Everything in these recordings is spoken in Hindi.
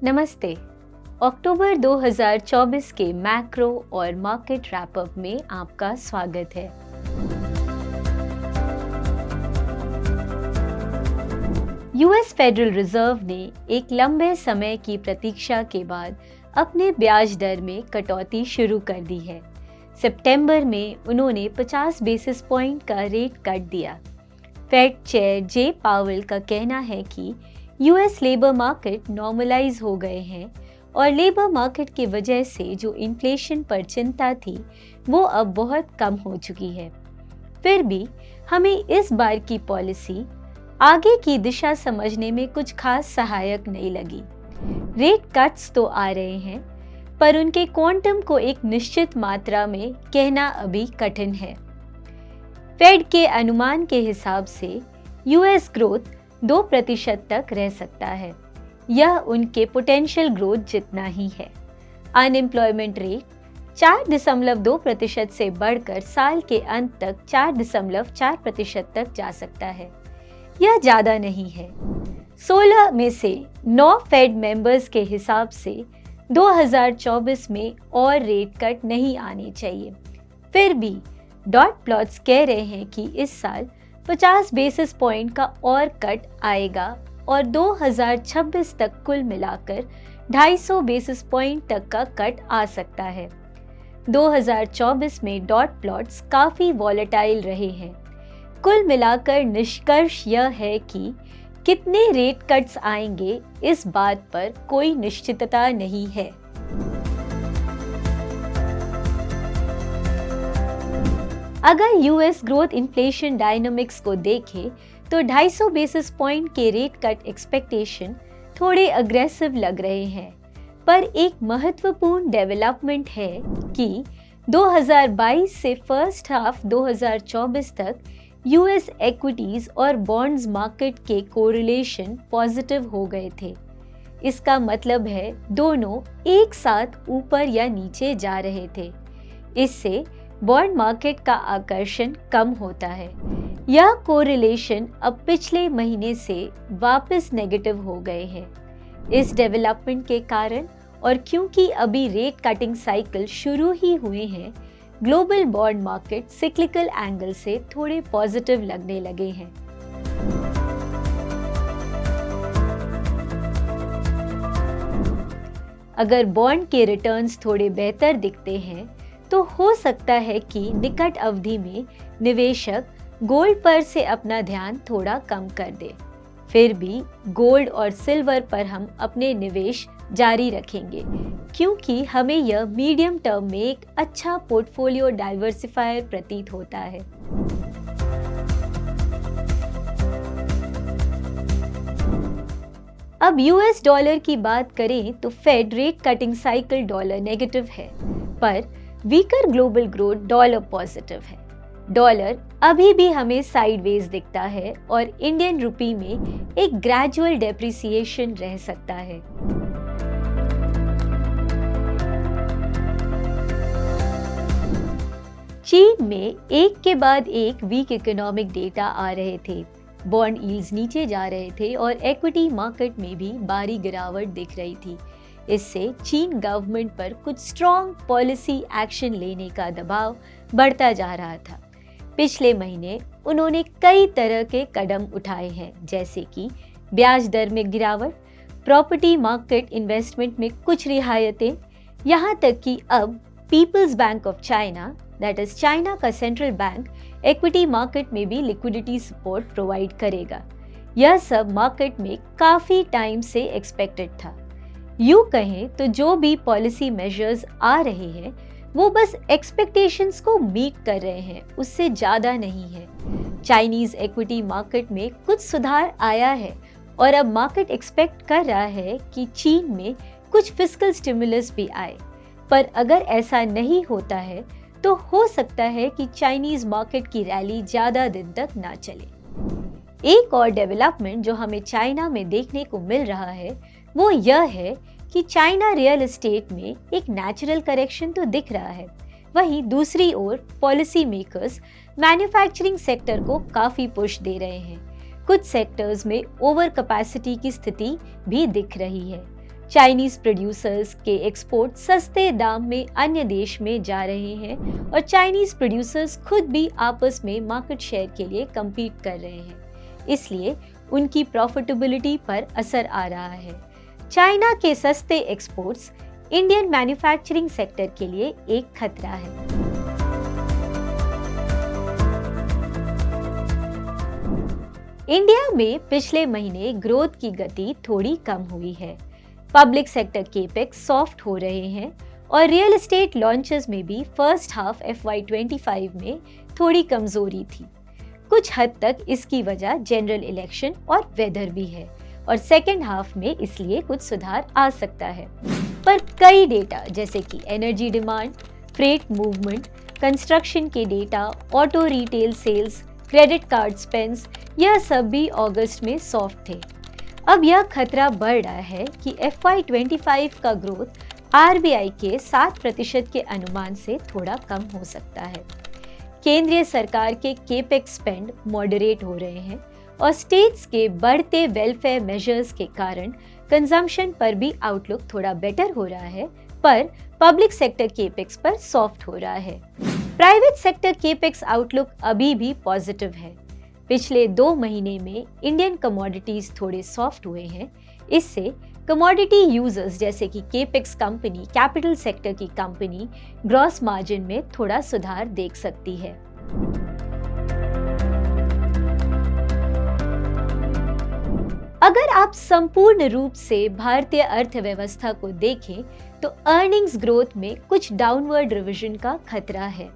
नमस्ते। अक्टूबर 2024 के मैक्रो और मार्केट रैपअप में आपका स्वागत है। यूएस फेडरल रिजर्व ने एक लंबे समय की प्रतीक्षा के बाद अपने ब्याज दर में कटौती शुरू कर दी है। सितंबर में उन्होंने 50 बेसिस पॉइंट का रेट कट दिया। फेड चेयर जे पावेल का कहना है कि यूएस लेबर मार्केट नॉर्मलाइज हो गए हैं और लेबर मार्केट की वजह से जो इन्फ्लेशन पर चिंता थी वो अब बहुत कम हो चुकी है। फिर भी हमें इस बार की पॉलिसी आगे की दिशा समझने में कुछ खास सहायक नहीं लगी। रेट कट्स तो आ रहे हैं पर उनके क्वांटम को एक निश्चित मात्रा में कहना अभी कठिन है। फेड के अनुमान के हिसाब से यूएस ग्रोथ 2% तक रह सकता है। यह उनके पोटेंशियल ग्रोथ जितना ही है। अनएम्प्लॉयमेंट रेट 4.2% से बढ़कर साल के अंत तक 4.4% तक जा सकता है। यह ज़्यादा नहीं है। 16 में से 9 फेड मेंबर्स के हिसाब से 2024 में और रेट कट नहीं आने चाहिए। फिर भी डॉट प्लॉट्स कह रहे हैं कि इस साल 50 बेसिस पॉइंट का और कट आएगा और 2026 तक कुल मिलाकर 250 बेसिस पॉइंट तक का कट आ सकता है। 2024 में डॉट प्लॉट्स काफ़ी वॉलेटाइल रहे हैं। कुल मिलाकर निष्कर्ष यह है कि कितने रेट कट्स आएंगे इस बात पर कोई निश्चितता नहीं है। अगर यूएस ग्रोथ इन्फ्लेशन डायनामिक्स को देखें तो 250 बेसिस पॉइंट के रेट कट एक्सपेक्टेशन थोड़े अग्रेसिव लग रहे हैं, पर एक महत्वपूर्ण डेवलपमेंट है कि 2022 से फर्स्ट हाफ 2024 तक यूएस इक्विटीज और बॉन्ड्स मार्केट के कोरिलेशन पॉजिटिव हो गए थे। इसका मतलब है दोनों एक साथ ऊपर या नीचे जा रहे थे। इससे बॉन्ड मार्केट का आकर्षण कम होता है। यह कोरिलेशन अब पिछले महीने से वापस नेगेटिव हो गए हैं। इस डेवलपमेंट के कारण और क्योंकि अभी रेट कटिंग साइकिल शुरू ही हुए हैं, global bond market cyclical angle से थोड़े पॉजिटिव लगने लगे हैं। अगर बॉन्ड के रिटर्न्स थोड़े बेहतर दिखते हैं तो हो सकता है कि निकट अवधि में निवेशक गोल्ड पर से अपना ध्यान थोड़ा कम कर दे। फिर भी गोल्ड और सिल्वर पर हम अपने निवेश जारी रखेंगे क्योंकि हमें यह मीडियम टर्म में एक अच्छा पोर्टफोलियो डाइवर्सिफायर प्रतीत होता है। अब यूएस डॉलर की बात करें तो Fed rate cutting cycle dollar negative है, पर weaker global growth dollar positive है। डॉलर अभी भी हमें साइडवेज दिखता है और इंडियन रुपी में एक ग्रेजुअल डेप्रिसिएशन रह सकता है। चीन में एक के बाद एक वीक इकोनॉमिक डेटा आ रहे थे। बॉन्ड यील्ड्स नीचे जा रहे थे और इक्विटी मार्केट में भी भारी गिरावट दिख रही थी। इससे चीन गवर्नमेंट पर कुछ स्ट्रॉन्ग पॉलिसी एक्शन लेने का दबाव बढ़ता जा रहा था। पिछले महीने उन्होंने कई तरह के कदम उठाए हैं, जैसे कि ब्याज दर में गिरावट, प्रॉपर्टी मार्केट इन्वेस्टमेंट में कुछ रियायतें, यहाँ तक कि अब People's Bank of China, that is China का सेंट्रल बैंक, इक्विटी मार्केट में भी लिक्विडिटी सपोर्ट प्रोवाइड करेगा। यह सब मार्केट में काफ़ी टाइम से एक्सपेक्टेड था। यूँ कहें तो जो भी पॉलिसी मेजर्स आ रहे हैं वो बस एक्सपेक्टेशंस को मीट कर रहे हैं, उससे ज़्यादा नहीं है। चाइनीज़ इक्विटी मार्केट में कुछ सुधार आया है और अब मार्केट एक्सपेक्ट कर रहा है कि चीन में कुछ फिस्कल स्टिमुलस भी आए, पर अगर ऐसा नहीं होता है तो हो सकता है कि चाइनीज़ मार्केट की रैली ज़्यादा दिन तक ना चले। एक और डेवलपमेंट जो हमें चाइना में देखने को मिल रहा है वो यह है कि चाइना रियल एस्टेट में एक नेचुरल करेक्शन तो दिख रहा है, वहीं दूसरी ओर पॉलिसी मेकर्स मैन्युफैक्चरिंग सेक्टर को काफ़ी पुश दे रहे हैं। कुछ सेक्टर्स में ओवर कैपेसिटी की स्थिति भी दिख रही है। चाइनीज प्रोड्यूसर्स के एक्सपोर्ट सस्ते दाम में अन्य देश में जा रहे हैं और चाइनीज प्रोड्यूसर्स खुद भी आपस में मार्केट शेयर के लिए कम्पीट कर रहे हैं। इसलिए उनकी प्रॉफिटेबिलिटी पर असर आ रहा है। चाइना के सस्ते एक्सपोर्ट्स इंडियन मैन्युफैक्चरिंग सेक्टर के लिए एक खतरा है। इंडिया में पिछले महीने ग्रोथ की गति थोड़ी कम हुई है। पब्लिक सेक्टर केपेक्स सॉफ्ट हो रहे हैं और रियल एस्टेट लॉन्चेस में भी फर्स्ट हाफ FY25 में थोड़ी कमजोरी थी। कुछ हद तक इसकी वजह जनरल इलेक्शन और वेदर भी है और सेकेंड हाफ में इसलिए कुछ सुधार आ सकता है। पर कई डेटा जैसे कि energy demand, freight movement, construction के data, auto retail sales, credit card spends, यह सब भी अगस्त में सॉफ्ट थे। अब यह खतरा बढ़ रहा है कि FY25 का ग्रोथ RBI के 7% के अनुमान से थोड़ा कम हो सकता है। केंद्रीय सरकार के केपेक्स स्पेंड मॉडरेट हो रहे हैं और स्टेट्स के बढ़ते वेलफेयर मेजर्स के कारण कंजम्पशन पर भी आउटलुक थोड़ा बेटर हो रहा है, पर पब्लिक सेक्टर केपेक्स पर सॉफ्ट हो रहा है। प्राइवेट सेक्टर केपेक्स आउटलुक अभी भी पॉजिटिव है। पिछले 2 महीने में इंडियन कमोडिटीज थोड़े सॉफ्ट हुए हैं। इससे कमोडिटी यूजर्स जैसे कि केपेक्स कंपनी, कैपिटल सेक्टर की कंपनी ग्रॉस मार्जिन में थोड़ा सुधार देख सकती है। अगर आप संपूर्ण रूप से भारतीय अर्थव्यवस्था को देखें तो अर्निंग्स ग्रोथ में कुछ डाउनवर्ड रिवीजन का खतरा है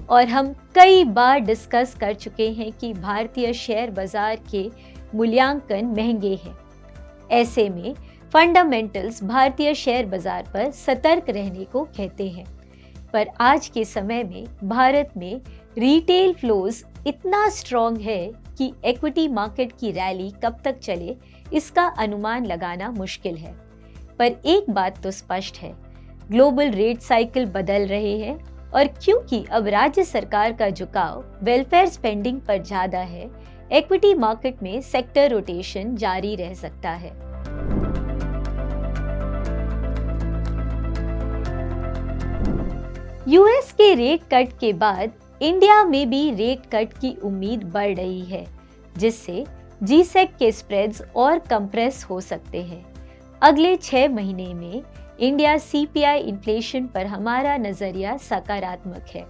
और हम कई बार डिस्कस कर चुके हैं कि भारतीय शेयर बाजार के मूल्यांकन महंगे हैं। ऐसे में फंडामेंटल्स भारतीय शेयर बाजार पर सतर्क रहने को कहते हैं, पर आज के समय में भारत में रिटेल फ्लोज इतना स्ट्रॉन्ग है कि इक्विटी मार्केट की रैली कब तक चले इसका अनुमान लगाना मुश्किल है। पर एक बात तो स्पष्ट है, ग्लोबल रेट साइकिल बदल रहे हैं और क्योंकि अब राज्य सरकार का झुकाव वेलफेयर स्पेंडिंग पर ज्यादा है, इक्विटी मार्केट में सेक्टर रोटेशन जारी रह सकता है। यूएस के रेट कट के बाद इंडिया में भी रेट कट की उम्मीद बढ़ रही है, जिससे G-Sec के स्प्रेड्स और कंप्रेस हो सकते हैं। अगले 6 महीने में इंडिया CPI इन्फ्लेशन पर हमारा नजरिया सकारात्मक है।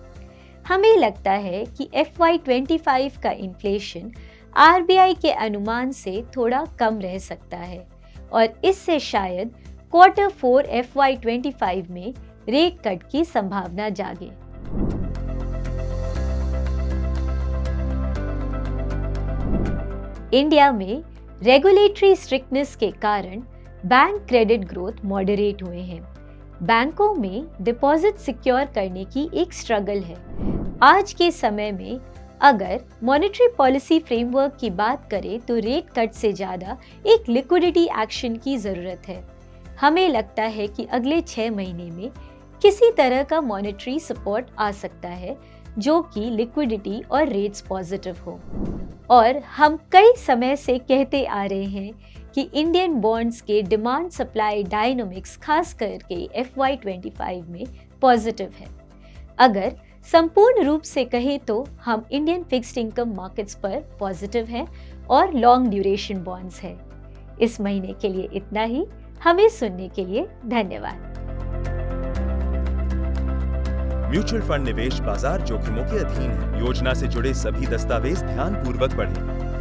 हमें लगता है कि FY25 का इन्फ्लेशन RBI के अनुमान से थोड़ा कम रह सकता है और इससे शायद Q4 FY25 में रेट कट की संभावना जागे। इंडिया में रेगुलेटरी स्ट्रिक्टनेस के कारण बैंक क्रेडिट ग्रोथ मॉडरेट हुए हैं। बैंकों में डिपॉजिट सिक्योर करने की एक स्ट्रगल है। आज के समय में अगर मॉनेटरी पॉलिसी फ्रेमवर्क की बात करें तो रेट कट से ज़्यादा एक लिक्विडिटी एक्शन की ज़रूरत है। हमें लगता है कि अगले 6 महीने में किसी तरह का मॉनेटरी सपोर्ट आ सकता है जो कि लिक्विडिटी और रेट्स पॉजिटिव हो। और हम कई समय से कहते आ रहे हैं कि इंडियन बॉन्ड्स के डिमांड सप्लाई डायनामिक्स खास करके FY25 में पॉजिटिव है। अगर संपूर्ण रूप से कहें तो हम इंडियन फिक्स्ड इनकम मार्केट्स पर पॉजिटिव हैं और लॉन्ग ड्यूरेशन बॉन्ड्स हैं। इस महीने के लिए इतना ही। हमें सुनने के लिए धन्यवाद। म्यूचुअल फंड निवेश बाजार जोखिमों के अधीन है। योजना से जुड़े सभी दस्तावेज ध्यानपूर्वक पढ़ें।